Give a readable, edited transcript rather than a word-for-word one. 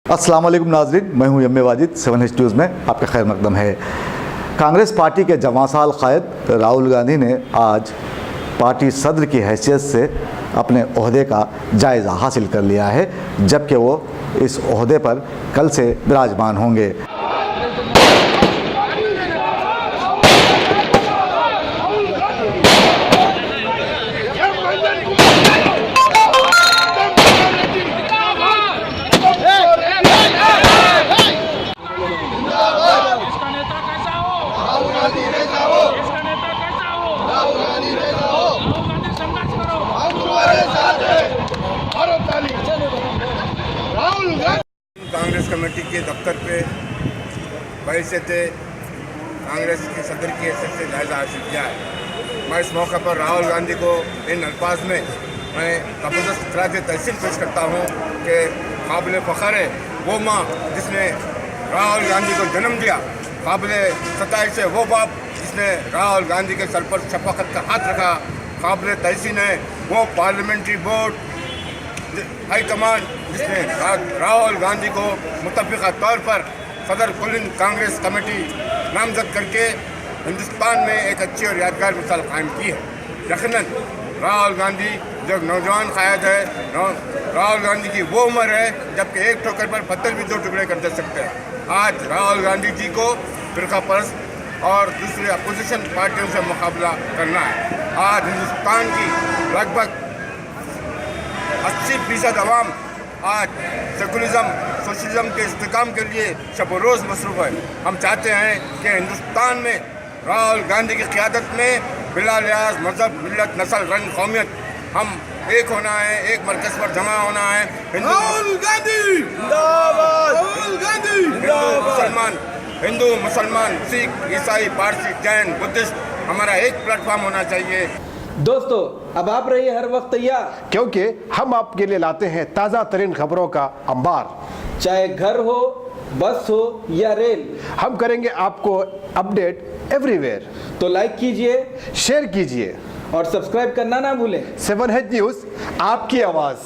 अस्सलाम वालेकुम नाज़रीन, मैं हूं यम्मे वाजिद। 7H न्यूज़ में आपका खैर मकदम है। कांग्रेस पार्टी के जवां साल कायद राहुल गांधी ने आज पार्टी सदर की हैसियत से अपने ओहदे का जायज़ा हासिल कर लिया है, जबकि वो इस ओहदे पर कल से विराजमान होंगे। कांग्रेस कमेटी के दफ्तर पे बैठे थे। कांग्रेस की सदर की हैसियत से जायज़ा हासिल किया है। मैं इस मौके पर राहुल गांधी को इन अल्फाज में मैं ज़बरदस्त खराज तहसीन पेश करता हूँ कि काबिल फ़ख्र है वो माँ जिसने राहुल गांधी को जन्म दिया, काबिल सताइश है वो बाप जिसने राहुल गांधी के सर पर शफ़क़त का हाथ रखा, काबिल तहसीन है वो पार्लियामेंट्री बोर्ड हाईकमान जिसने राहुल गांधी को मुतफ़िक़ा तौर पर सदर कुल कांग्रेस कमेटी नामज़द करके हिंदुस्तान में एक अच्छी और यादगार मिसाल कायम की है। यकीनन राहुल गांधी जब नौजवान क़याद है, राहुल गांधी की वो उम्र है जबकि एक ठोकर पर पत्थर भी 2 टुकड़े कर दे सकते हैं। आज राहुल गांधी जी को फ़िरका परस्त और दूसरी अपोजिशन पार्टियों से मुकाबला करना है। आज हिंदुस्तान की लगभग 80% अवाम आज सेकुलरिज्म सोशलिज्म के इस्तेकाम के लिए शब रोज़ मसरूफ़ है। हम चाहते हैं कि हिंदुस्तान में राहुल गांधी की क़यादत में बिला लिहाज मज़हब, मिलत, नस्ल, रंग, कौमियत हम एक होना है, एक मरकज़ पर जमा होना है। राहुल गांधी जिंदाबाद, राहुल गांधी जिंदाबाद। हिंदू मुसलमान, सिख, ईसाई, पारसी, जैन, बुद्धिस्ट हमारा एक प्लेटफॉर्म होना चाहिए। दोस्तों, अब आप रहिए हर वक्त तैयार, क्योंकि हम आपके लिए लाते हैं ताज़ा तरीन खबरों का अंबार। चाहे घर हो, बस हो या रेल, हम करेंगे आपको अपडेट एवरीवेयर। तो लाइक कीजिए, शेयर कीजिए और सब्सक्राइब करना ना भूलें। 7H न्यूज़, आपकी आवाज़।